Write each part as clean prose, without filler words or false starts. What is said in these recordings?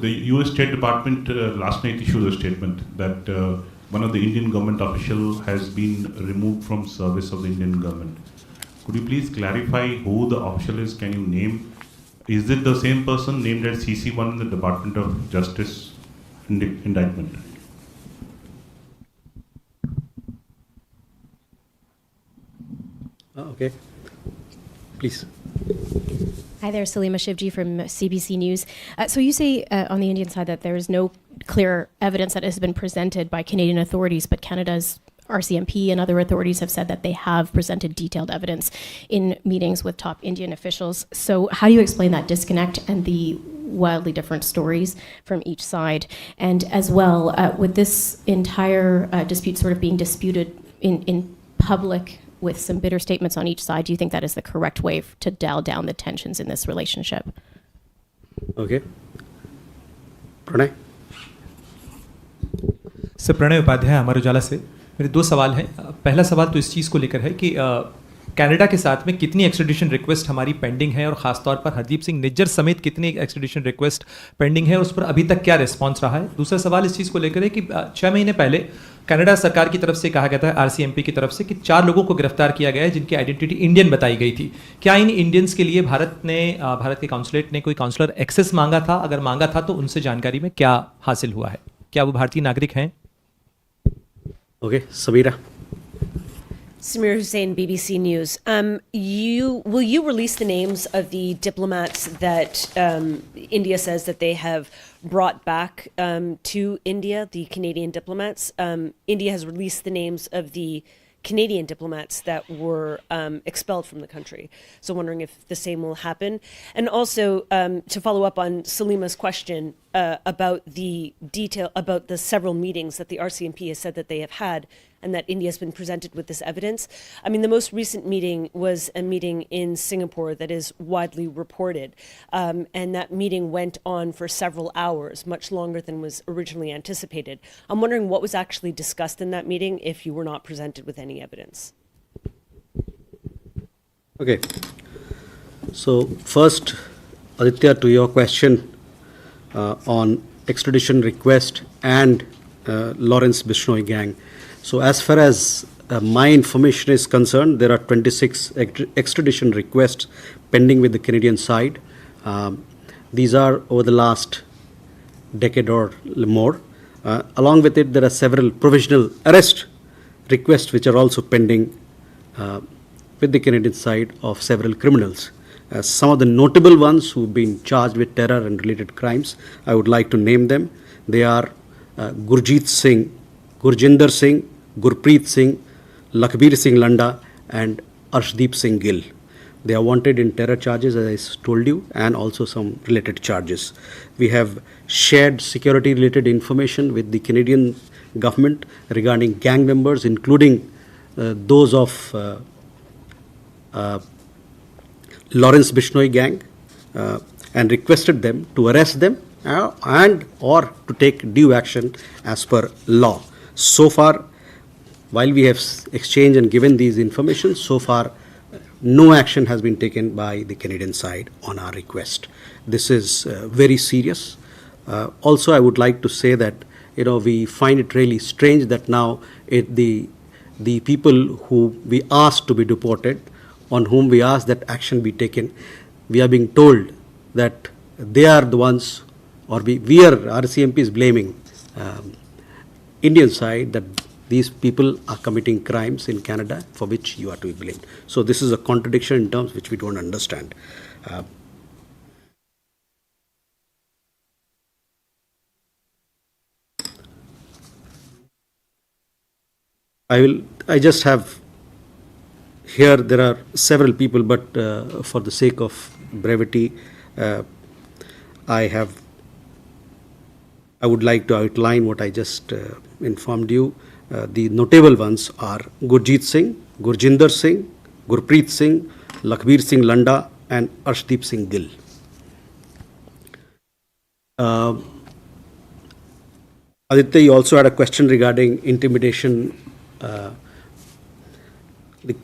the US State Department last night issued a statement that one of the Indian government official has been removed from service of the Indian government. Could you please clarify who the official is? Can you name? Is it the same person named as CC1 in the Department of Justice indictment? Okay, please. Hi there, Salima Shivji from CBC News. So you say on the Indian side that there is no clear evidence that has been presented by Canadian authorities, but Canada's RCMP and other authorities have said that they have presented detailed evidence in meetings with top Indian officials. So how do you explain that disconnect and the wildly different stories from each side? And as well, with this entire dispute sort of being disputed in public with some bitter statements on each side, do you think that is the correct way to dial down the tensions in this relationship? Okay. Pranay? Sir Pranay Upadhyay Amar Ujala से मेरे दो सवाल हैं। पहला सवाल तो इस चीज़ को लेकर है कि कनाडा के साथ में कितनी एक्सट्रेडिशन रिक्वेस्ट हमारी पेंडिंग है और ख़ासतौर पर हरदीप सिंह निज्जर समेत कितनी एक्सट्रेडिशन रिक्वेस्ट पेंडिंग है, उस पर अभी तक क्या रिस्पांस रहा है। दूसरा सवाल इस चीज़ को लेकर है कि 6 महीने पहले कनाडा सरकार की तरफ से कहा गया था, आरसीएमपी की तरफ से, कि 4 लोगों को गिरफ्तार किया गया है जिनकी आइडेंटिटी इंडियन बताई गई थी। क्या इन इंडियंस के लिए भारत के काउंसलेट ने कोई काउंसलर एक्सेस मांगा था? अगर मांगा था तो उनसे जानकारी में क्या हासिल हुआ है? क्या वो भारतीय नागरिक हैं? Okay, Samira. Samir Hussain, BBC News. Will you release the names of the diplomats that India says that they have brought back to India, the Canadian diplomats? India has released the names of the Canadian diplomats that were expelled from the country. So wondering if the same will happen. And also to follow up on Salima's question about the detail, about the several meetings that the RCMP has said that they have had and that India has been presented with this evidence. I mean, the most recent meeting was a meeting in Singapore that is widely reported. And that meeting went on for several hours, much longer than was originally anticipated. I'm wondering what was actually discussed in that meeting if you were not presented with any evidence. Okay. So first, Aditya, to your question on extradition request and Lawrence Bishnoi gang. So as far as my information is concerned, there are 26 extradition requests pending with the Canadian side. These are over the last decade or more. Along with it, there are several provisional arrest requests which are also pending with the Canadian side of several criminals. Some of the notable ones who've been charged with terror and related crimes, I would like to name them. They are Gurjeet Singh, Gurjinder Singh, Gurpreet Singh, Lakhbir Singh Landa, and Arshdeep Singh Gill. They are wanted in terror charges, as I told you, and also some related charges. We have shared security-related information with the Canadian government regarding gang members, including those of Lawrence Bishnoi gang, and requested them to arrest them and or to take due action as per law. So far, while we have exchanged and given these information, so far no action has been taken by the Canadian side on our request. This is very serious. Also, I would like to say that we find it really strange that now the people who we asked to be deported, on whom we asked that action be taken, we are being told that they are the ones, or we are, RCMP is blaming Indian side that these people are committing crimes in Canada for which you are to be blamed. So this is a contradiction in terms which we don't understand. I just have here, there are several people, but for the sake of brevity, I would like to outline what I just informed you. The notable ones are Gurjeet Singh, Gurjinder Singh, Gurpreet Singh, Lakhbir Singh Landa, and Arshdeep Singh Gill. Aditya, you also had a question regarding intimidation the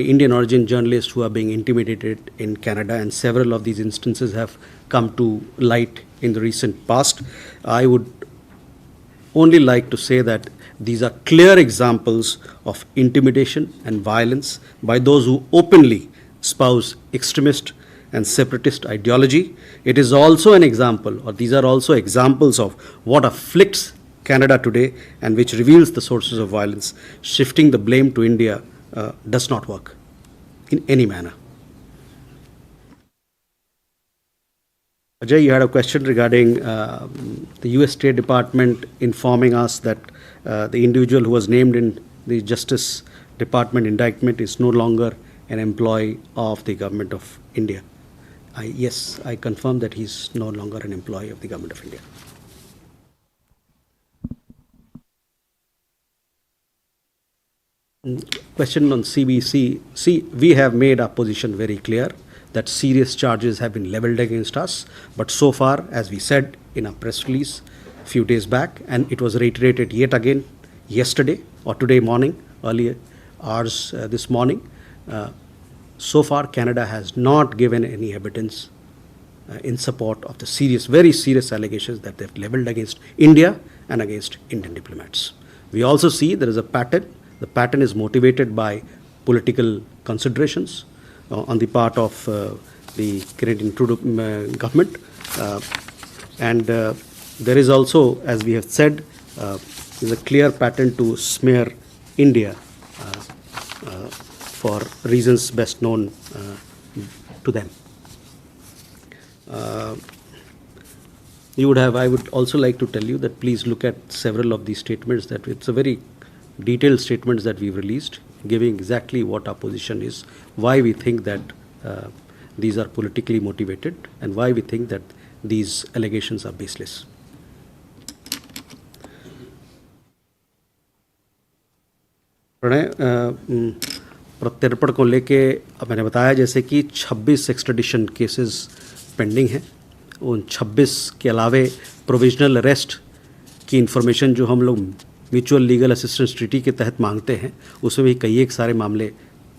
Indian origin journalists who are being intimidated in Canada, and several of these instances have come to light in the recent past. I would only like to say that these are clear examples of intimidation and violence by those who openly espouse extremist and separatist ideology. It is also an example, or these are also examples of what afflicts Canada today and which reveals the sources of violence. Shifting the blame to India does not work in any manner. Ajay, you had a question regarding the US State Department informing us that the individual who was named in the Justice Department indictment is no longer an employee of the government of India. Yes, I confirm that he's no longer an employee of the government of India. Question on CBC. See, we have made our position very clear that serious charges have been leveled against us, but so far, as we said in our press release a few days back, and it was reiterated yet again yesterday or today morning, earlier hours this morning, so far Canada has not given any evidence in support of the serious, very serious allegations that they've leveled against India and against Indian diplomats. We also see there is a pattern. The pattern is motivated by political considerations on the part of the Canadian Trudeau government. And there is also, as we have said, is a clear pattern to smear India for reasons best known to them. I would also like to tell you that please look at several of these statements, that it's a very detailed statements that we've released, giving exactly what our position is, why we think that these are politically motivated, and why we think that these allegations are baseless. Pranay, प्रत्यर्पण को लेके मैंने बताया जैसे कि 26 extradition cases pending हैं. उन 26 के अलावे प्रोविजनल अरेस्ट की इन्फॉर्मेशन जो हम लोग म्यूचुअल लीगल असिस्टेंस ट्रीटी के तहत मांगते हैं, उसमें भी कई एक सारे मामले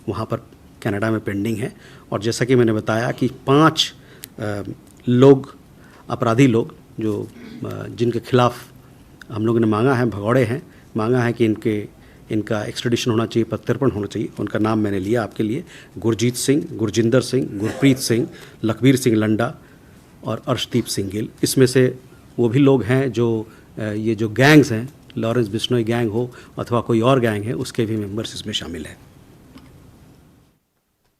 वहाँ पर कनाडा में पेंडिंग हैं. और जैसा कि मैंने बताया कि 5 लोग, अपराधी लोग जो जिनके खिलाफ हम लोगों ने मांगा है, भगौड़े हैं, मांगा है कि इनका एक्सट्रेडिशन होना चाहिए, प्रत्यर्पण होना चाहिए. उनका नाम मैंने लिया आपके लिए: गुरजीत सिंह, गुरजिंदर सिंह, गुरप्रीत सिंह, लखबीर सिंह लंडा और अर्शदीप सिंह गिल. इसमें से वो भी लोग हैं जो ये जो गैंग्स हैं, लॉरेंस बिश्नोई गैंग हो अथवा कोई और गैंग है, उसके भी मेंबर्स इसमें शामिल हैं.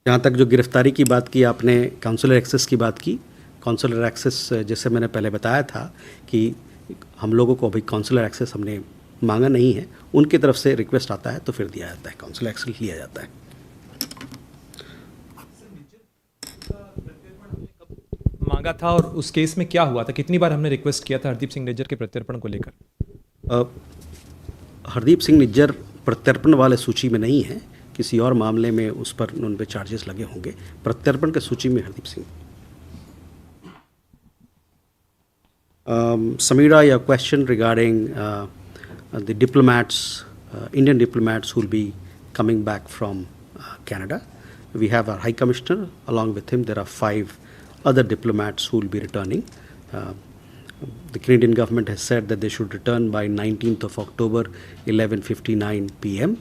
जहाँ तक जो गिरफ्तारी की बात की आपने, काउंसलर एक्सेस की बात की, काउंसलर एक्सेस जैसे मैंने पहले बताया था कि हम लोगों को अभी काउंसलर एक्सेस हमने मांगा नहीं है. उनकी तरफ से रिक्वेस्ट आता है तो फिर दिया जाता है, काउंसलर एक्सेस लिया जाता है. मांगा था और उस केस में क्या हुआ था? कितनी बार हमने रिक्वेस्ट किया था हरदीप सिंह निज्जर के प्रत्यर्पण को लेकर? हरदीप सिंह निज्जर प्रत्यर्पण वाले सूची में नहीं है. किसी और मामले में उस पर उन पे चार्जेस लगे होंगे. प्रत्यर्पण के सूची में Hardeep Singh. Samira, your question regarding the diplomats, Indian diplomats who will be coming back from Canada. We have our High Commissioner. Along with him, there are 5 other diplomats who will be returning. The Canadian government has said that they should return by 19th of October, 11:59 p.m.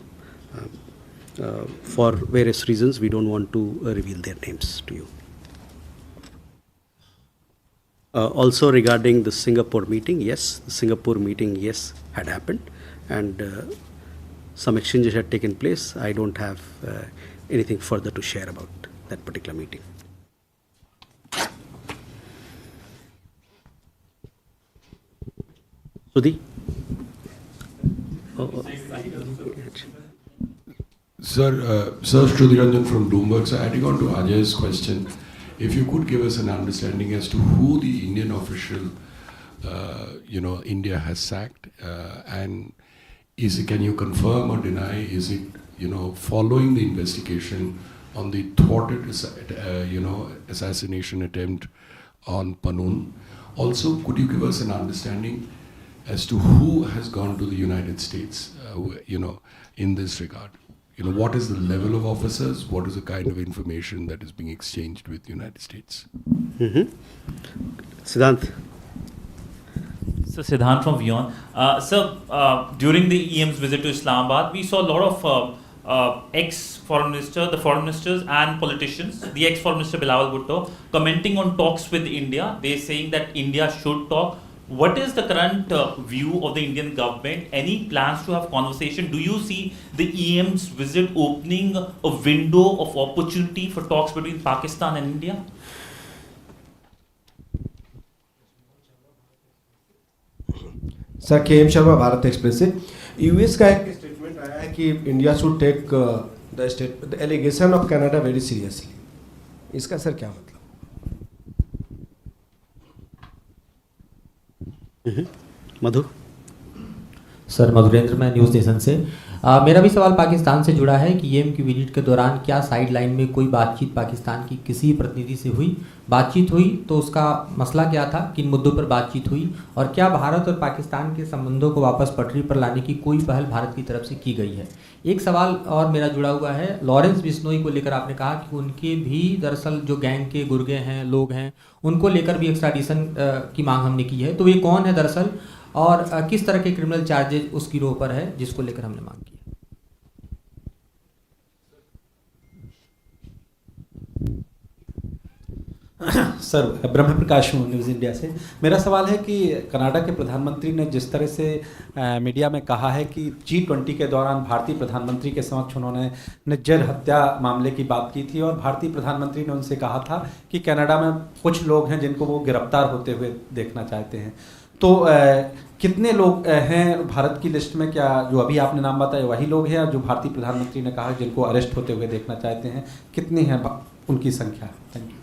For various reasons, we don't want to reveal their names to you. Also regarding the Singapore meeting, yes, the Singapore meeting, yes, had happened, and some exchanges had taken place. I don't have anything further to share about that particular meeting. Sudhi? Sir, Shrudiranjan from Bloomberg. So adding on to Ajay's question, if you could give us an understanding as to who the Indian official, India has sacked, and can you confirm or deny, is it, following the investigation on the thwarted, assassination attempt on Panun? Also, could you give us an understanding as to who has gone to the United States, in this regard? what is the level of officers? What is the kind of information that is being exchanged with the United States? Siddhant. So Siddhant from Vion. During the EM's visit to Islamabad, we saw a lot of ex-foreign ministers, the foreign ministers and politicians, the ex-foreign minister Bilawal Bhutto, commenting on talks with India. They're saying that India should talk. What is the current view of the Indian government? Any plans to have conversation? Do you see the EM's visit opening a window of opportunity for talks between Pakistan and India? Sir K M Sharma Bharat express से US का एक statement आया है कि India should take the allegation of Canada very seriously. इसका sir क्या मतलब? मधु. Sir Madhurendra, मैं न्यूज़ नेशन से. मेरा भी सवाल पाकिस्तान से जुड़ा है कि ईएम की विजिट के दौरान क्या साइड लाइन में कोई बातचीत पाकिस्तान की किसी प्रतिनिधि से हुई? बातचीत हुई तो उसका मसला क्या था, किन मुद्दों पर बातचीत हुई, और क्या भारत और पाकिस्तान के संबंधों को वापस पटरी पर लाने की कोई पहल भारत की तरफ से की गई है? एक सवाल और मेरा जुड़ा हुआ है, लॉरेंस बिश्नोई को लेकर आपने कहा कि उनके भी दरअसल जो गैंग के गुर्गे हैं, लोग हैं, उनको लेकर भी एक्स्ट्राडिशन की मांग हमने की है. तो ये कौन है दरअसल, और किस तरह के क्रिमिनल चार्जेज उस गिरोह पर है जिसको लेकर हमने मांग की? सर ब्रह्म प्रकाश हूँ न्यूज़ इंडिया से. मेरा सवाल है कि कनाडा के प्रधानमंत्री ने जिस तरह से मीडिया में कहा है कि G20 के दौरान भारतीय प्रधानमंत्री के समक्ष उन्होंने निज्जर हत्या मामले की बात की थी और भारतीय प्रधानमंत्री ने उनसे कहा था कि कनाडा में कुछ लोग हैं जिनको वो गिरफ्तार होते हुए देखना चाहते हैं. तो कितने लोग हैं भारत की लिस्ट में? क्या जो अभी आपने नाम बताया वही लोग हैं जो भारतीय प्रधानमंत्री ने कहा जिनको अरेस्ट होते हुए देखना चाहते हैं? कितनी है उनकी संख्या? Thank you.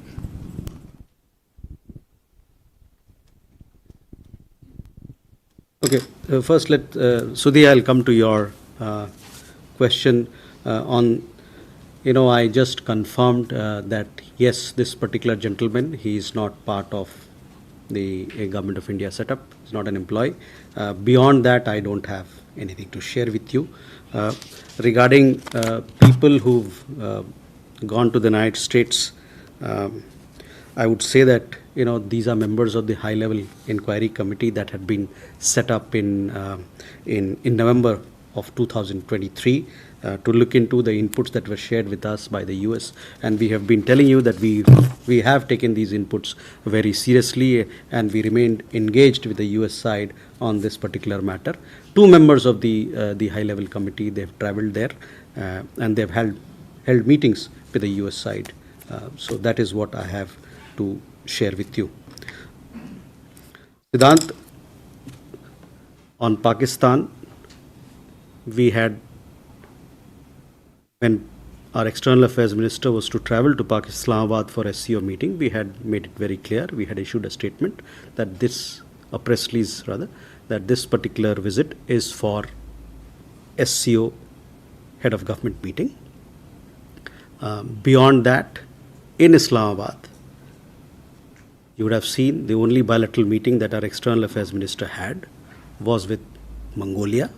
Okay, first Sudhi, I'll come to your question on, I just confirmed that yes, this particular gentleman, he is not part of the Government of India setup, he's not an employee. Beyond that, I don't have anything to share with you. Regarding people who've gone to the United States, I would say that these are members of the high-level inquiry committee that had been set up in November of 2023 to look into the inputs that were shared with us by the US, and we have been telling you that we have taken these inputs very seriously, and we remained engaged with the US side on this particular matter. Two members of the high-level committee, they've traveled there and they've held meetings with the US side. So that is what I have to share with you. Siddhant, on Pakistan, we had, when our External Affairs Minister was to travel to Islamabad for SCO meeting, we had made it very clear, we had issued a statement that a press release rather, that this particular visit is for SCO head of government meeting. Beyond that, in Islamabad, you would have seen the only bilateral meeting that our External Affairs Minister had was with Mongolia.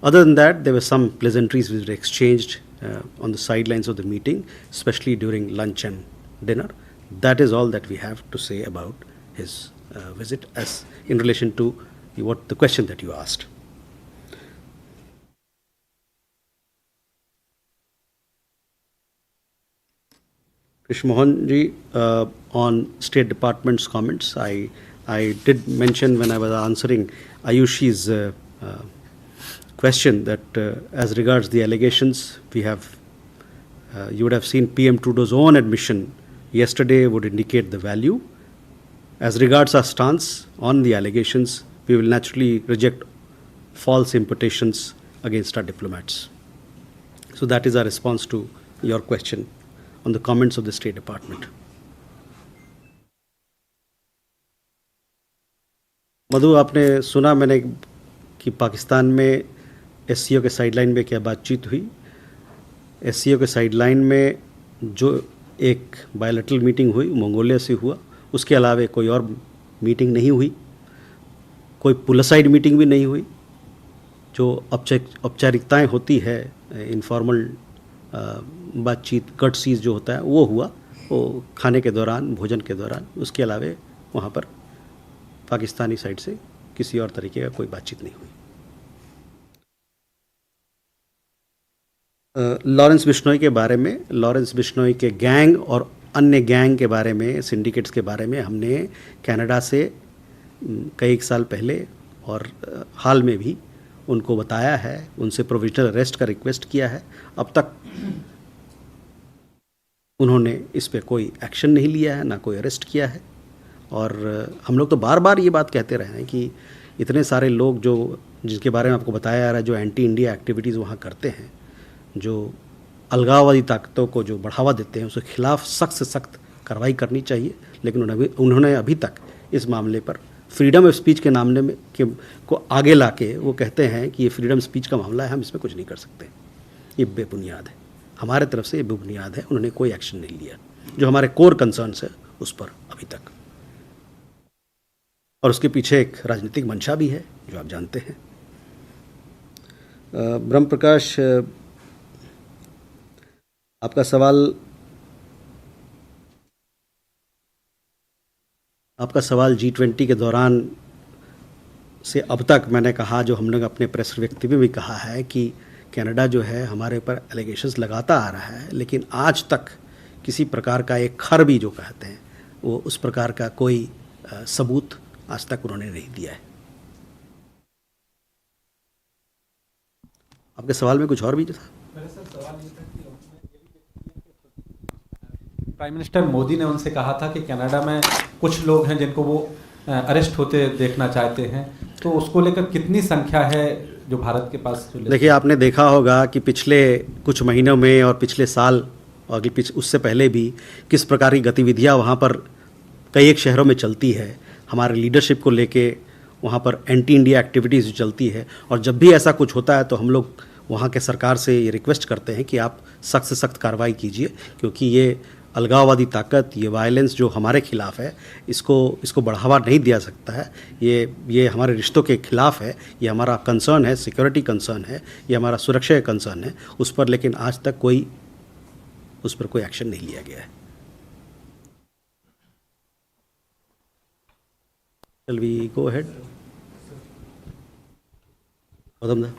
Other than that, there were some pleasantries which were exchanged on the sidelines of the meeting, especially during lunch and dinner. That is all that we have to say about his visit as in relation to the question that you asked. Krish Mohan ji, on State Department's comments, I did mention when I was answering Ayushi's question that as regards the allegations, we have, you would have seen PM Trudeau's own admission yesterday would indicate the value. As regards our stance on the allegations, we will naturally reject false imputations against our diplomats. So that is our response to your question on the comments of the State Department. मधु, आपने सुना मैंने कि पाकिस्तान में SCO के sideline में क्या बातचीत हुई. एससीओ के साइडलाइन में जो एक बायलैटरल मीटिंग हुई मंगोलिया से हुआ, उसके अलावा कोई और मीटिंग नहीं हुई, कोई पुलसाइड मीटिंग भी नहीं हुई. जो औपचारिकताएं होती है, इनफॉर्मल बातचीत, कर्टसीज जो होता है वो हुआ, वो खाने के दौरान, भोजन के दौरान। उसके अलावे वहाँ पर पाकिस्तानी साइड से किसी और तरीके का कोई बातचीत नहीं हुई। लॉरेंस बिश्नोई के बारे में, लॉरेंस बिश्नोई के गैंग और अन्य गैंग के बारे में, सिंडिकेट्स के बारे में हमने कनाडा से कई साल पहले और हाल में भी उनको बताया है, उनसे प्रोविजनल अरेस्ट का रिक्वेस्ट किया है। अब तक उन्होंने इस पे कोई एक्शन नहीं लिया है, ना कोई अरेस्ट किया है। और हम लोग तो बार बार ये बात कहते रहे हैं कि इतने सारे लोग जो जिनके बारे में आपको बताया जा रहा है, जो एंटी इंडिया एक्टिविटीज़ वहाँ करते हैं, जो अलगाववादी ताकतों को जो बढ़ावा देते हैं, उसके खिलाफ सख्त से सख्त कार्रवाई करनी चाहिए। लेकिन उन्होंने अभी तक इस मामले पर फ्रीडम ऑफ स्पीच के मामले में को आगे लाके वो कहते हैं कि ये फ्रीडम स्पीच का मामला है, हम इसमें कुछ नहीं कर सकते। ये बेबुनियाद है, हमारे तरफ से ये बेबुनियाद है। उन्होंने कोई एक्शन नहीं लिया जो हमारे कोर कंसर्न्स है उस पर अभी तक। और उसके पीछे एक राजनीतिक मंशा भी है जो आप जानते हैं। ब्रह्म प्रकाश, आपका सवाल G20 के दौरान से अब तक मैंने कहा, जो हम लोग अपने प्रेस व्यक्ति में भी कहा है कि कनाडा जो है हमारे ऊपर एलिगेशंस लगाता आ रहा है, लेकिन आज तक किसी प्रकार का एक खर भी जो कहते हैं वो उस प्रकार का कोई सबूत आज तक उन्होंने नहीं दिया है। आपके सवाल में कुछ और भी था? मेरा सर सवाल ये था कि प्राइम मिनिस्टर मोदी ने उनसे कहा था कि कनाडा में कुछ लोग हैं जिनको वो अरेस्ट होते देखना चाहते हैं, तो उसको लेकर कितनी संख्या है जो भारत के पास? देखिए, आपने देखा होगा कि पिछले कुछ महीनों में और पिछले साल और उससे पहले भी किस प्रकार की गतिविधियां वहाँ पर कई एक शहरों में चलती है। हमारे लीडरशिप को लेके वहाँ पर एंटी इंडिया एक्टिविटीज़ चलती है, और जब भी ऐसा कुछ होता है तो हम लोग वहाँ के सरकार से ये रिक्वेस्ट करते हैं कि आप सख्त से सख्त कार्रवाई कीजिए, क्योंकि ये अलगाववादी ताकत, ये वायलेंस जो हमारे खिलाफ है, इसको बढ़ावा नहीं दिया सकता है। ये हमारे रिश्तों के खिलाफ है, ये हमारा कंसर्न है, सिक्योरिटी कंसर्न है, ये हमारा सुरक्षा का कंसर्न है उस पर, लेकिन आज तक उस पर कोई एक्शन नहीं लिया गया है। Shall we go ahead? Gautam da.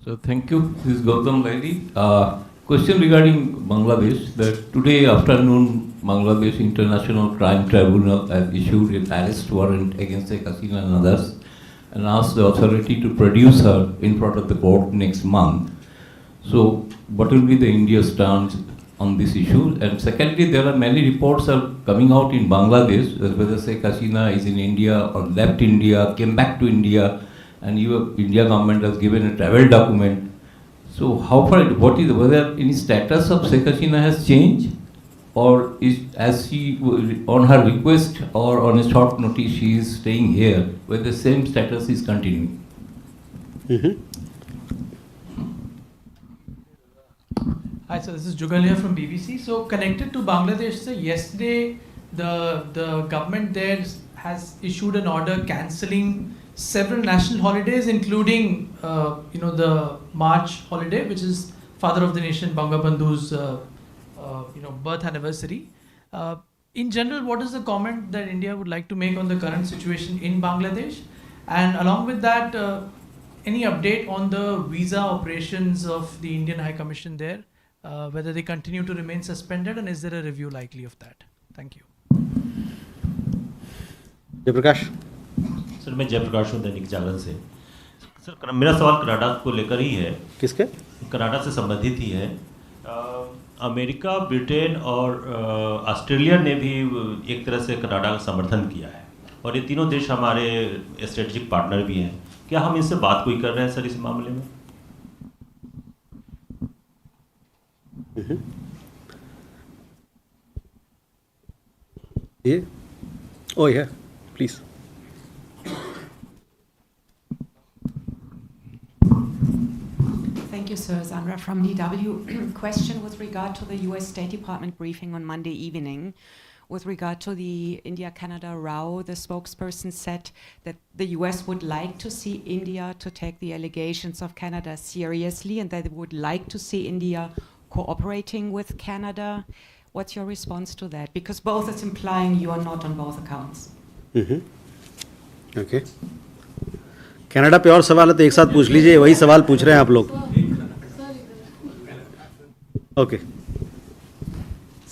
So thank you. This is Gautam Laili. Question regarding Bangladesh. That today afternoon, Bangladesh International Crime Tribunal has issued an arrest warrant against Sheikh Hasina and others, and asked the authority to produce her in front of the court next month. So, what will be the India's stance on this issue? And secondly, there are many reports are coming out in Bangladesh that whether Sheikh Hasina is in India or left India, came back to India, and India government has given a travel document. So how far, whether any status of Sheikh Hasina has changed, or as she on her request or on a short notice she is staying here, where the same status is continuing? Mm-hmm. Hi, so this is Jugal here from BBC. So connected to Bangladesh, so yesterday the government there has issued an order cancelling several national holidays, including the March holiday, which is Father of the Nation Bangabandhu's birth anniversary. In general, what is the comment that India would like to make on the current situation in Bangladesh? And along with that, any update on the visa operations of the Indian High Commission there? Whether they continue to remain suspended, and is there a review likely of that? Thank you. Jayprakash. Sir, मैं जयप्रकाश हूँ दैनिक जागरण से। Sir, मेरा सवाल Canada को लेकर ही है। किसके? Canada से संबंधित ही है। अमेरिका, ब्रिटेन और ऑस्ट्रेलिया ने भी एक तरह से कनाडा का समर्थन किया है, और ये तीनों देश हमारे स्ट्रेटेजिक पार्टनर भी हैं। क्या हम इनसे बात कोई कर रहे हैं सर इस मामले में? Yeah. Oh yeah, please. Thank you, sir. Sandra from DW. Question with regard to the US State Department briefing on Monday evening, with regard to the India-Canada row, the spokesperson said that the US would like to see India to take the allegations of Canada seriously and that they would like to see India cooperating with Canada. What's your response to that? Because both is implying you are not on both accounts. Okay Canada पे और सवाल है तो एक साथ पूछ लीजिए, वही सवाल पूछ रहे हैं आप लोग. ओके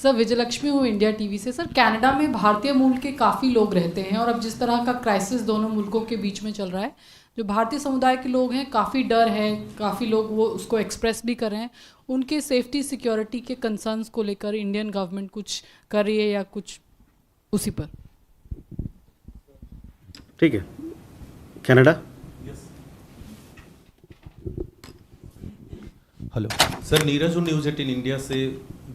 सर विजयलक्ष्मी हूँ इंडिया टीवी से. सर कनाडा में भारतीय मूल के काफ़ी लोग रहते हैं और अब जिस तरह का क्राइसिस दोनों मुल्कों के बीच में चल रहा है, जो भारतीय समुदाय के लोग हैं काफ़ी डर है, काफ़ी लोग वो उसको एक्सप्रेस भी कर रहे हैं. उनके सेफ्टी सिक्योरिटी के कंसर्न्स को लेकर इंडियन गवर्नमेंट कुछ कर रही है या कुछ उसी पर? ठीक है. कनाडा. हेलो सर, नीरज हूँ न्यूज़ 18 इंडिया से.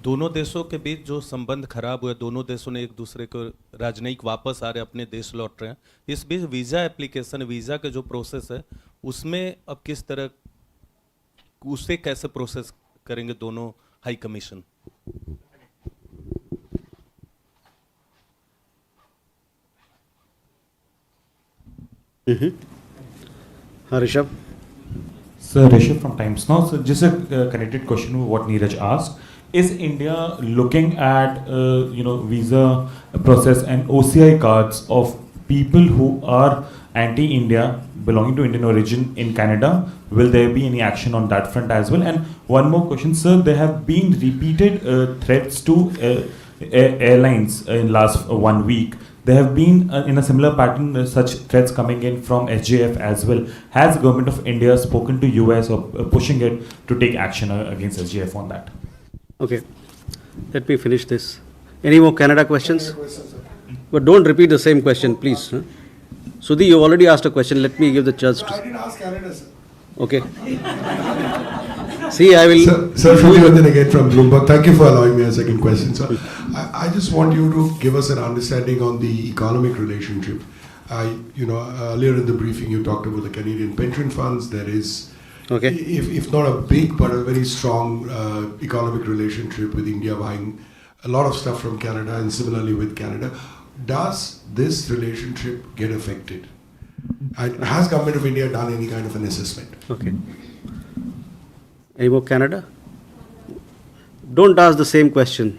दोनों देशों के बीच जो संबंध खराब हुए, दोनों देशों ने एक दूसरे को राजनयिक वापस आ रहे, अपने देश लौट रहे हैं. इस बीच वीज़ा एप्लीकेशन, वीज़ा का जो प्रोसेस है उसमें अब किस तरह, उसे कैसे प्रोसेस करेंगे दोनों हाई कमीशन? हाँ Rishabh. Sir, Rishabh from Times Now. So just a connected question with what Neeraj asked. Is India looking at visa process and OCI cards of people who are anti-India, belonging to Indian origin in Canada? Will there be any action on that front as well? And one more question, sir. There have been repeated threats to airlines in last 1 week. There have been, in a similar pattern, such threats coming in from SJF as well. Has the government of India spoken to US or pushing it to take action against SJF on that? Okay, let me finish this. Any more Canada questions? But don't repeat the same question, please. Huh? Sudhi, you already asked a question. Let me give the chance to. I didn't ask Canada, sir. Okay. See, I will. Sir, Shruti again from Bloomberg. Thank you for allowing me a second question, sir. I just want you to give us an understanding on the economic relationship. Earlier in the briefing, you talked about the Canadian pension funds. There is, if not a big, but a very strong economic relationship with India buying a lot of stuff from Canada, and similarly with Canada. Does this relationship get affected? Has Government of India done any kind of an assessment? Okay. Any more Canada? Don't ask the same question.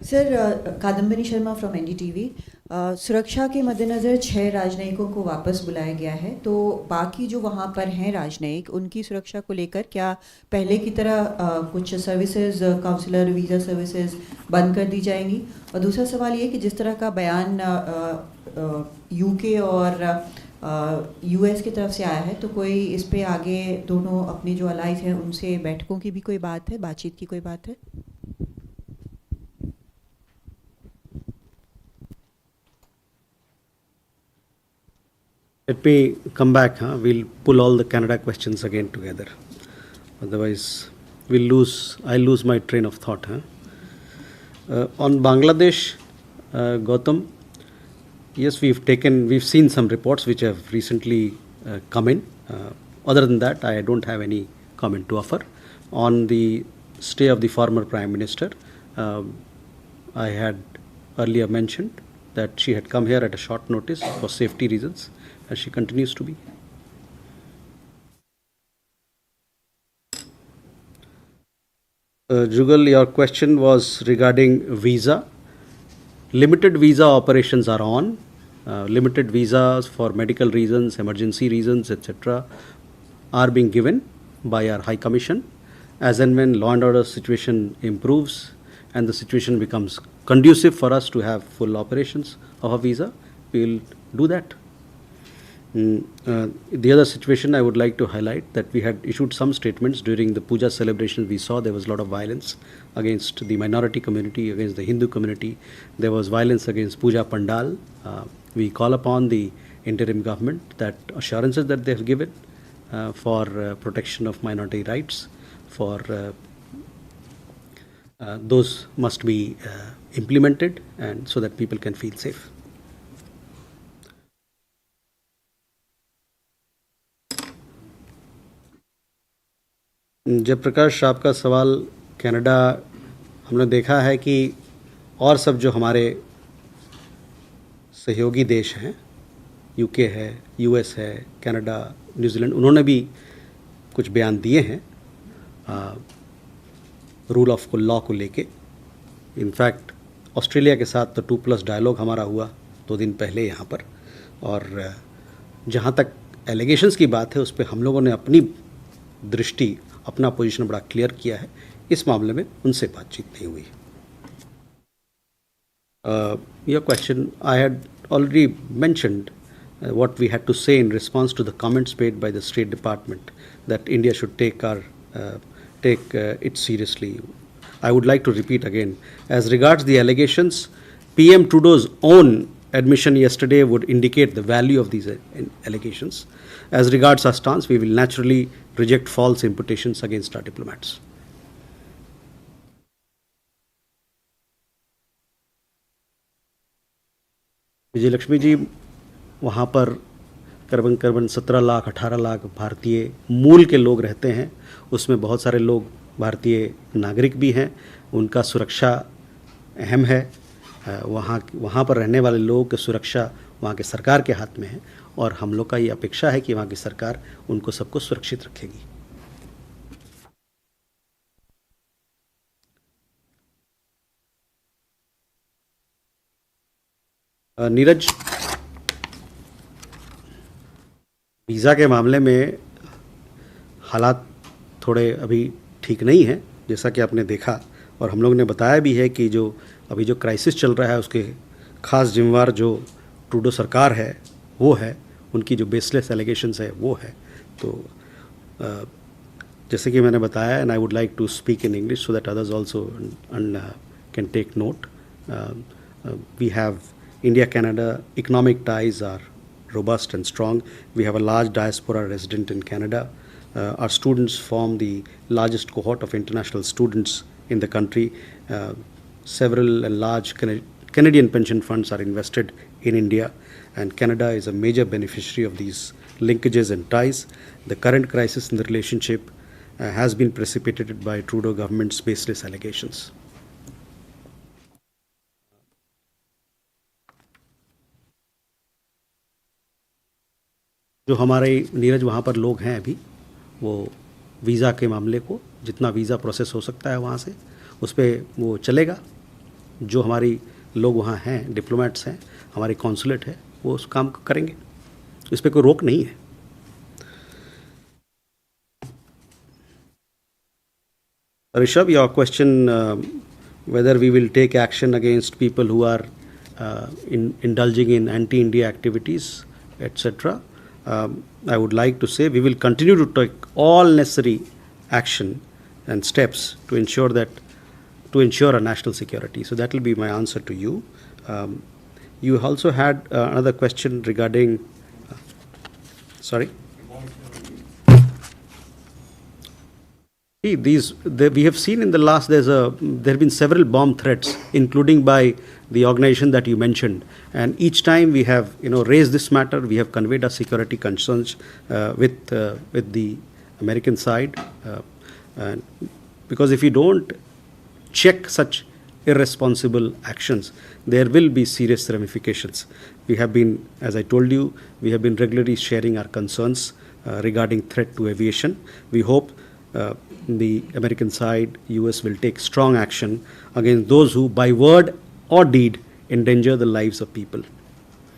Sir Kadambari Sharma from NDTV. सुरक्षा के मद्देनज़र 6 राजनयिकों को वापस बुलाया गया है, तो बाकी जो वहाँ पर हैं राजनयिक, उनकी सुरक्षा को लेकर क्या पहले की तरह कुछ सर्विसेज, काउंसलर, वीज़ा सर्विसेज बंद कर दी जाएंगी? और दूसरा सवाल ये कि जिस तरह का बयान यूके और यूएस की तरफ से आया है, तो कोई इस पे आगे दोनों अपने जो अलाइज हैं उनसे बैठकों की भी कोई बात है, बातचीत की कोई बात है? Let me come back. We'll pull all the Canada questions again together. Otherwise, I'll lose my train of thought. On Bangladesh, Gautam, yes, we've seen some reports which have recently come in. Other than that, I don't have any comment to offer. On the stay of the former Prime Minister, I had earlier mentioned that she had come here at a short notice for safety reasons, and she continues to be. Jugal, your question was regarding visa. Limited visa operations are on. Limited visas for medical reasons, emergency reasons, etc. are being given by our High Commission. As and when law and order situation improves and the situation becomes conducive for us to have full operations of a visa, we will do that. The other situation I would like to highlight that we had issued some statements during the puja celebrations. We saw there was a lot of violence against the minority community, against the Hindu community. There was violence against puja pandal. We call upon the interim government that assurances that they have given for protection of minority rights, for those must be implemented, and so that people can feel safe. Jayaprakash, आपका सवाल Canada हमने देखा है कि और सब जो हमारे सहयोगी देश हैं, यूके है, यूएस है, कनाडा, न्यूजीलैंड, उन्होंने भी कुछ बयान दिए हैं रूल ऑफ लॉ को लेके। इनफैक्ट ऑस्ट्रेलिया के साथ तो 2+ डायलॉग हमारा हुआ 2 दिन पहले यहाँ पर, और जहाँ तक एलिगेशंस की बात है उस पर हम लोगों ने अपनी दृष्टि, अपना पोजीशन बड़ा क्लियर किया है। इस मामले में उनसे बातचीत नहीं हुई। Your question, I had already mentioned what we had to say in response to the comments made by the State Department that India should take it seriously. I would like to repeat again. As regards the allegations, PM Trudeau's own admission yesterday would indicate the value of these allegations. As regards our stance, we will naturally reject false imputations against our diplomats. विजय लक्ष्मी जी, वहाँ पर करीबन 17 लाख 18 लाख भारतीय मूल के लोग रहते हैं। उसमें बहुत सारे लोग भारतीय नागरिक भी हैं। उनका सुरक्षा अहम है। वहाँ पर रहने वाले लोगों की सुरक्षा वहाँ के सरकार के हाथ में है, और हम लोग का ये अपेक्षा है कि वहाँ की सरकार उनको सबको सुरक्षित रखेगी। नीरज, वीज़ा के मामले में हालात थोड़े अभी ठीक नहीं हैं, जैसा कि आपने देखा, और हम लोग ने बताया भी है कि जो अभी जो क्राइसिस चल रहा है उसके खास जिम्मेवार जो ट्रूडो सरकार है वो है, उनकी जो बेसलेस एलिगेशंस है वो है। तो जैसे कि मैंने बताया, and I would like to speak in English so that others also can take note. We have India-Canada economic ties are robust and strong. We have a large diaspora resident in Canada. Our students form the largest cohort of international students in the country. Several and large Canadian pension funds are invested in India, and Canada is a major beneficiary of these linkages and ties. The current crisis in the relationship has been precipitated by Trudeau government's baseless allegations. जो हमारे नीरज वहाँ पर लोग हैं अभी, वो visa के मामले को जितना वीज़ा प्रोसेस हो सकता है वहाँ से उस पर वो चलेगा। जो हमारी लोग वहाँ हैं, डिप्लोमेट्स हैं, हमारी कॉन्सुलेट है, वो उस काम को करेंगे। इस पर कोई रोक नहीं है। Rishabh, your question whether we will take action against people who are indulging in anti-India activities, etc. I would like to say we will continue to take all necessary action and steps to ensure our national security. So that will be my answer to you. You also had another question regarding. Sorry. See, we have seen in the last there have been several bomb threats, including by the organization that you mentioned, and each time we have raised this matter, we have conveyed our security concerns with the American side, because if you don't check such irresponsible actions, there will be serious ramifications. We have been, as I told you, we have been regularly sharing our concerns regarding threat to aviation. We hope the American side, US, will take strong action against those who, by word or deed, endanger the lives of people.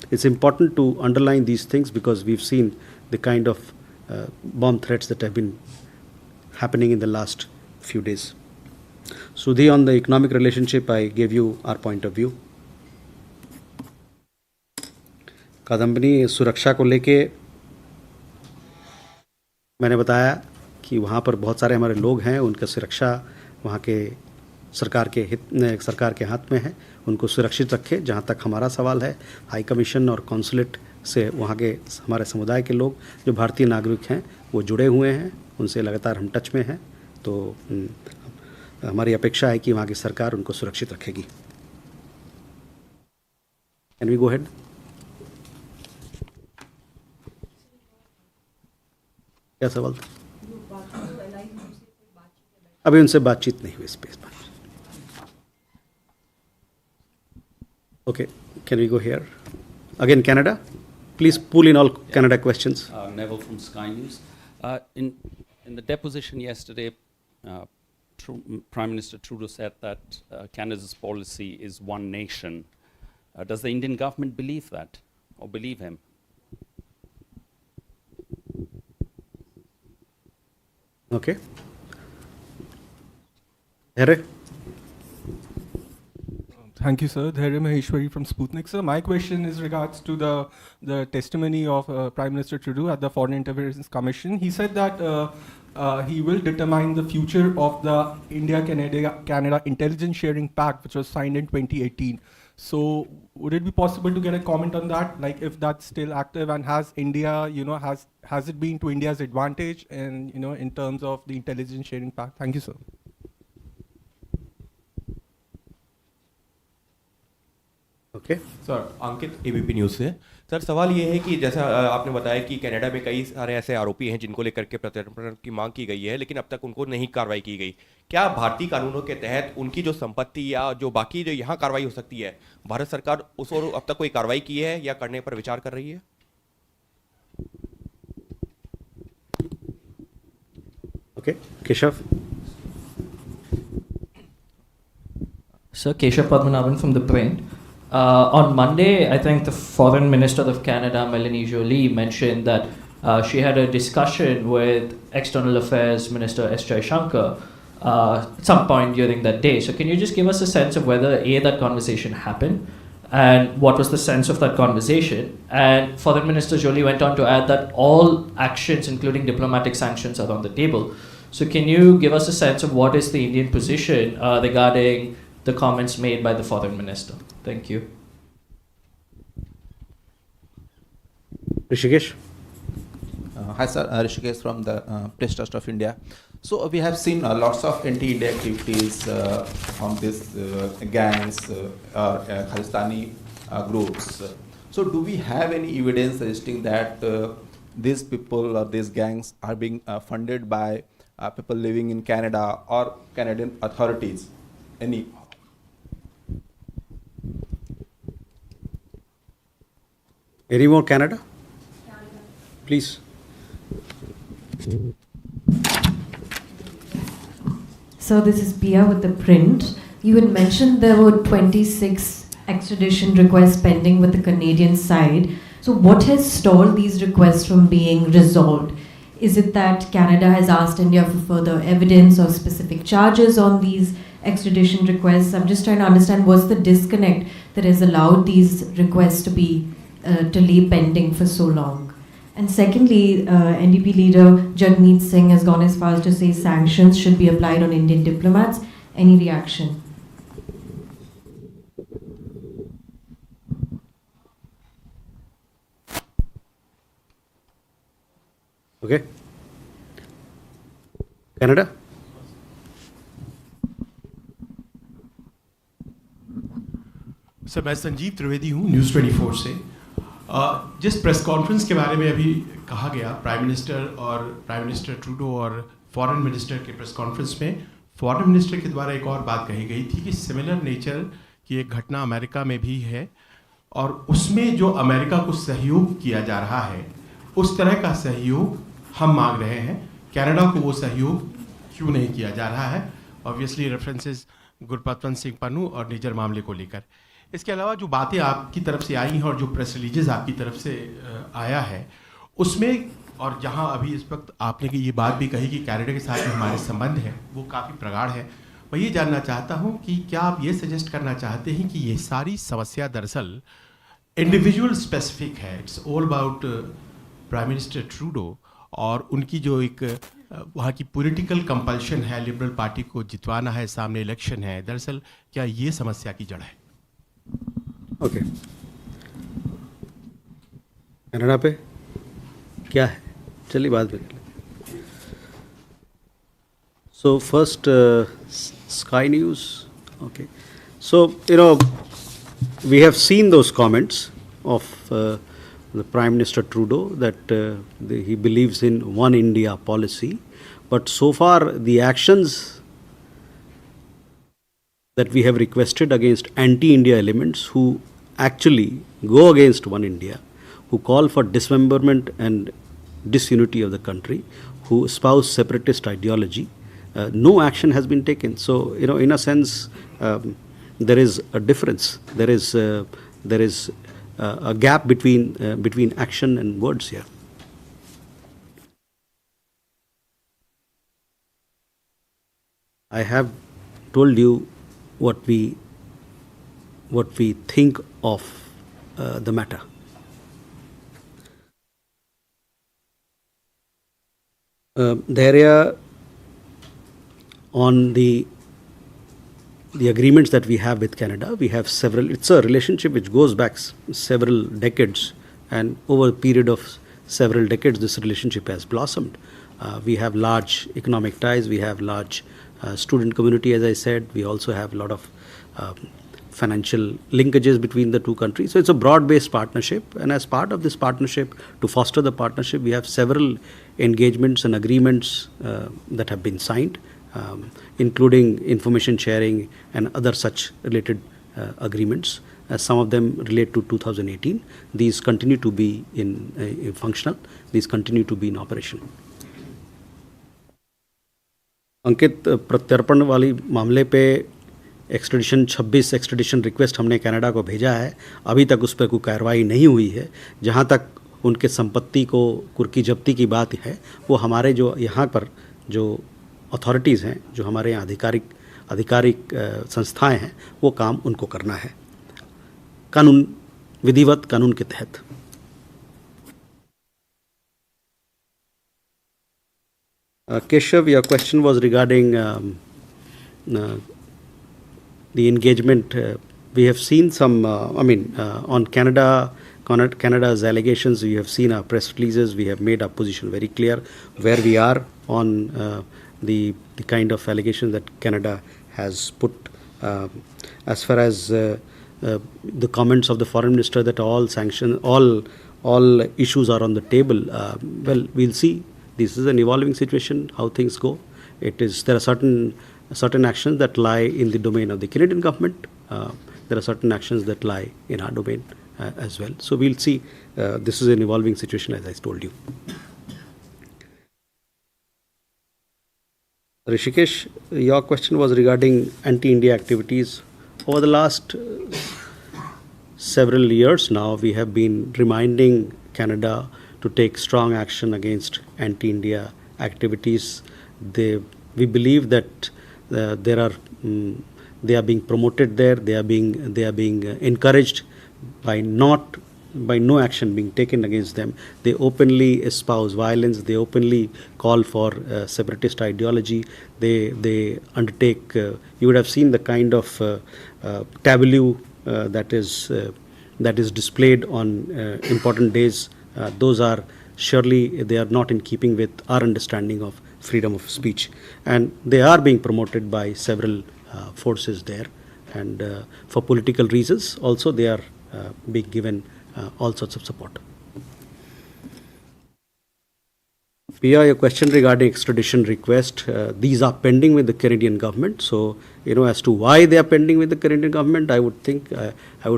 It's important to underline these things because we've seen the kind of bomb threats that have been happening in the last few days. Sudhi, on the economic relationship, I gave you our point of view. Kadambini सुरक्षा को लेके मैंने बताया कि वहाँ पर बहुत सारे हमारे लोग हैं, उनका सुरक्षा वहाँ के सरकार के हाथ में है। उनको सुरक्षित रखे। जहाँ तक हमारा सवाल है, हाई कमीशन और कॉन्सुलेट से वहाँ के हमारे समुदाय के लोग जो भारतीय नागरिक हैं वो जुड़े हुए हैं, उनसे लगातार हम टच में हैं। तो हमारी अपेक्षा है कि वहाँ की सरकार उनको सुरक्षित रखेगी। Can we go ahead? क्या सवाल था? अभी उनसे बातचीत नहीं हुई इस पे। Okay, can we go here? Again, Canada? Please pull in all Canada questions. Neville from Sky News. In the deposition yesterday, Prime Minister Trudeau said that Canada's policy is one nation. Does the Indian government believe that or believe him? Okay. Here. Thank you, sir. Dhairya Maheshwari from Sputnik. Sir, my question is regards to the testimony of Prime Minister Trudeau at the Foreign Interference Commission. He said that he will determine the future of the India-Canada Intelligence Sharing Pact, which was signed in 2018. So, would it be possible to get a comment on that? Like, if that's still active, and has India, has it been to India's advantage, and in terms of the Intelligence Sharing Pact? Thank you, sir. Okay sir Ankit ABP news से। Sir सवाल ये है कि जैसा आपने बताया कि Canada में कई सारे ऐसे आरोपी हैं जिनको लेकर के प्रत्यर्पण की मांग की गई है, लेकिन अब तक उनको नहीं कार्रवाई की गई। क्या भारतीय कानूनों के तहत उनकी जो संपत्ति या जो बाकी जो यहाँ कार्रवाई हो सकती है, भारत सरकार उस और अब तक कोई कार्रवाई की है या करने पर विचार कर रही है? Okay Keshav. Sir, Keshav Padmanabhan from The Print. On Monday, I think the Foreign Minister of Canada, Melanie Joly, mentioned that she had a discussion with External Affairs Minister S. Jaishankar at some point during that day. So can you just give us a sense of whether A, that conversation happened, and what was the sense of that conversation? And Foreign Minister Joly went on to add that all actions, including diplomatic sanctions, are on the table. So can you give us a sense of what is the Indian position regarding the comments made by the Foreign Minister? Thank you. Rishikesh. Hi sir, Rishikesh from the Press Trust of India. So we have seen lots of anti-India activities from these gangs or Khalistani groups. So do we have any evidence suggesting that these people or these gangs are being funded by people living in Canada or Canadian authorities? Any? Any more Canada? Please. So this is Pia with The Print. You had mentioned there were 26 extradition requests pending with the Canadian side. So what has stalled these requests from being resolved? Is it that Canada has asked India for further evidence or specific charges on these extradition requests? I'm just trying to understand what's the disconnect that has allowed these requests to be delay pending for so long. And secondly, NDP leader Jagmeet Singh has gone as far as to say sanctions should be applied on Indian diplomats. Any reaction? Okay. Canada? Sir मैं संजीव त्रिवेदी हूँ news 24 से। जिस press conference के बारे में अभी कहा गया प्राइम मिनिस्टर ट्रूडो और फॉरेन मिनिस्टर के प्रेस कॉन्फ्रेंस में, फॉरेन मिनिस्टर के द्वारा एक और बात कही गई थी कि सिमिलर नेचर की एक घटना अमेरिका में भी है और उसमें जो अमेरिका को सहयोग किया जा रहा है उस तरह का सहयोग हम मांग रहे हैं। कनाडा को वो सहयोग क्यों नहीं किया जा रहा है? ऑब्वियसली रेफरेंसेस गुरपतवंत सिंह पन्नू और निजर मामले को लेकर। इसके अलावा जो बातें आपकी तरफ से आई हैं और जो प्रेस रिलीजेस आपकी तरफ से आया है उसमें, और जहां अभी इस वक्त आपने कि ये बात भी कही कि कनाडा के साथ में हमारे संबंध हैं वो काफ़ी प्रगाढ़ है, मैं ये जानना चाहता हूं कि क्या आप ये सजेस्ट करना चाहते हैं कि ये सारी समस्या दरअसल इंडिविजुअल स्पेसिफिक है, it's all about prime minister Trudeau और उनकी जो एक वहाँ की पॉलिटिकल कंपल्शन है, लिबरल पार्टी को जितवाना है, सामने इलेक्शन है, दरअसल क्या ये समस्या की जड़ है? ओके कनाडा पे क्या है? चलिए बाद में। So first sky news. Okay so we have seen those comments of the Prime Minister Trudeau that he believes in one India policy, but so far the actions that we have requested against anti-India elements who actually go against One India, who call for dismemberment and disunity of the country, who espouse separatist ideology. No action has been taken. So, in a sense, there is a difference. There is a gap between action and words here. I have told you what we think of the matter. The area on the agreements that we have with Canada, we have several. It's a relationship which goes back several decades, and over a period of several decades, this relationship has blossomed. We have large economic ties. We have large student community, as I said. We also have a lot of financial linkages between the two countries. So it's a broad-based partnership, and as part of this partnership, to foster the partnership, we have several engagements and agreements that have been signed, including information sharing and other such related agreements. Some of them relate to 2018. These continue to be in functional. These continue to be in operation. अंकित, प्रत्यर्पण वाली मामले पे extradition 26 extradition request हमने Canada को भेजा है. अभी तक उस पर कोई कार्रवाई नहीं हुई है. जहाँ तक उनके संपत्ति को कुर्की जब्ती की बात है, वो हमारे जो यहाँ पर जो अथॉरिटीज़ हैं, जो हमारे यहाँ आधिकारिक संस्थाएं हैं, वो काम उनको करना है कानून, विधिवत कानून के तहत. Keshav, your question was regarding the engagement. We have seen some, on Canada's allegations, we have seen our press releases. We have made our position very clear where we are on the kind of allegations that Canada has put. As far as the comments of the foreign minister that all issues are on the table, well, we'll see. This is an evolving situation, how things go. There are certain actions that lie in the domain of the Canadian government. There are certain actions that lie in our domain as well. So we'll see. This is an evolving situation, as I told you. Rishikesh, your question was regarding anti-India activities. Over the last several years now, we have been reminding Canada to take strong action against anti-India activities. We believe that they are being promoted there. They are being encouraged by no action being taken against them. They openly espouse violence. They openly call for separatist ideology. They undertake. You would have seen the kind of tableau that is displayed on important days. Those are surely, they are not in keeping with our understanding of freedom of speech, and they are being promoted by several forces there, and for political reasons also they are being given all sorts of support. Pia, your question regarding extradition request, these are pending with the Canadian government. So, as to why they are pending with the Canadian government, I would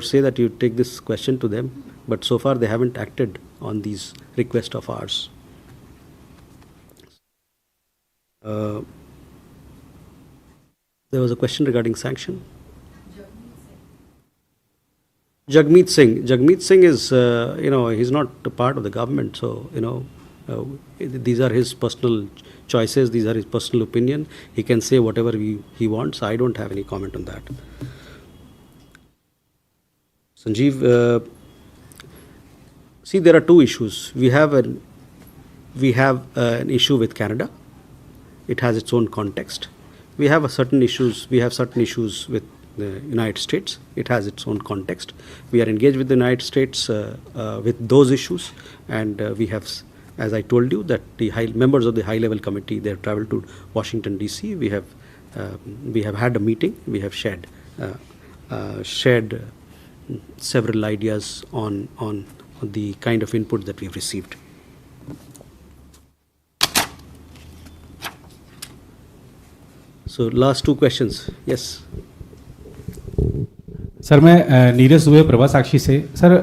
say that you take this question to them. But so far they haven't acted on these requests of ours. There was a question regarding sanction. Jagmeet Singh is, he's not a part of the government. So, these are his personal choices. These are his personal opinion. He can say whatever he wants. I don't have any comment on that. Sanjeev, see, there are two issues. We have an issue with Canada. It has its own context. We have certain issues with the United States. It has its own context. We are engaged with the United States with those issues, and we have, as I told you, that the members of the high-level committee, they have traveled to Washington D.C. We have had a meeting. We have shared several ideas on the kind of input that we've received. So last two questions. Yes. Sir मैं नीरज दुबे प्रभा साक्षी से। Sir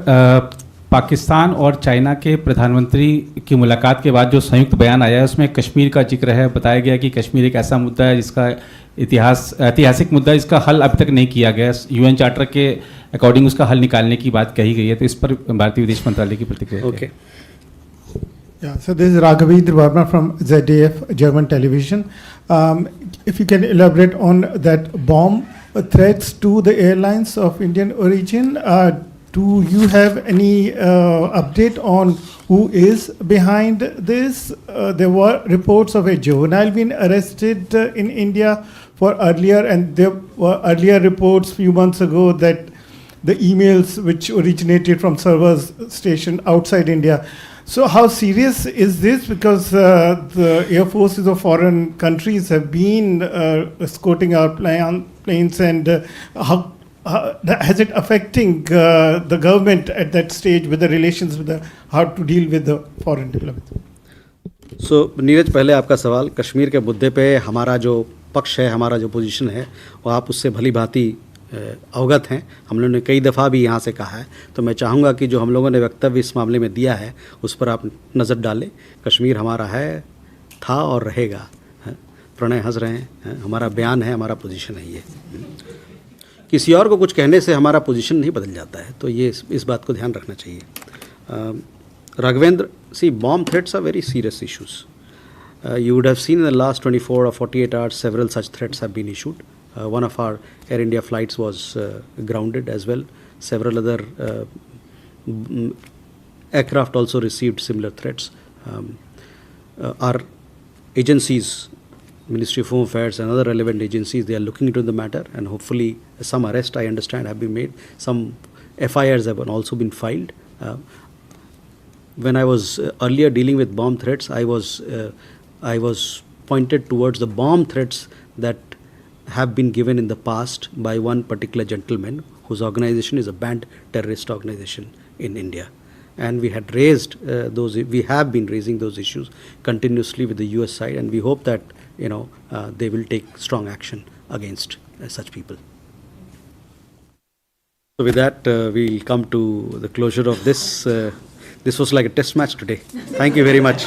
Pakistan और China के प्रधानमंत्री की मुलाकात के बाद जो संयुक्त बयान आया है उसमें कश्मीर का जिक्र है। बताया गया कि कश्मीर एक ऐसा मुद्दा है जिसका ऐतिहासिक मुद्दा है, इसका हल अभी तक नहीं किया गया। यूएन चार्टर के अकॉर्डिंग उसका हल निकालने की बात कही गई है, तो इस पर भारतीय विदेश मंत्रालय की प्रतिक्रिया। Okay, Yeah, so this is Raghavendra Verma from ZDF German television. If you can elaborate on that bomb threats to the airlines of Indian origin, do you have any update on who is behind this? There were reports of a juvenile being arrested in India for earlier, and there were earlier reports few months ago that the emails which originated from servers stationed outside India. So how serious is this? Because the air forces of foreign countries have been escorting our planes, and how has it affecting the government at that stage with the relations with the, how to deal with the foreign diplomats? सो नीरज, पहले आपका सवाल कश्मीर के मुद्दे पे हमारा जो पक्ष है, हमारा जो पोजीशन है, वो आप उससे भली भांति अवगत हैं। हम लोगों ने कई दफ़ा भी यहाँ से कहा है, तो मैं चाहूँगा कि जो हम लोगों ने वक्तव्य इस मामले में दिया है उस पर आप नज़र डालें। कश्मीर हमारा है, था और रहेगा। प्रणय हंस रहे हैं, हमारा बयान है, हमारा पोजीशन है। ये किसी और को कुछ कहने से हमारा पोजीशन नहीं बदल जाता है, तो ये इस बात को ध्यान रखना चाहिए। राघवेंद्र, सी bomb threats are very serious issues. You would have seen in the last 24 or 48 hours several such threats have been issued. One of our Air India flights was grounded as well. Several other aircraft also received similar threats. Our agencies, Ministry of Home Affairs and other relevant agencies, they are looking into the matter, and hopefully some arrests, I understand, have been made. Some FIRs have also been filed. When I was earlier dealing with bomb threats, I was pointed towards the bomb threats that have been given in the past by one particular gentleman whose organization is a banned terrorist organization in India, and we have been raising those issues continuously with the US side, and we hope that they will take strong action against such people. So with that, we'll come to the closure of this. This was like a test match today. Thank you very much.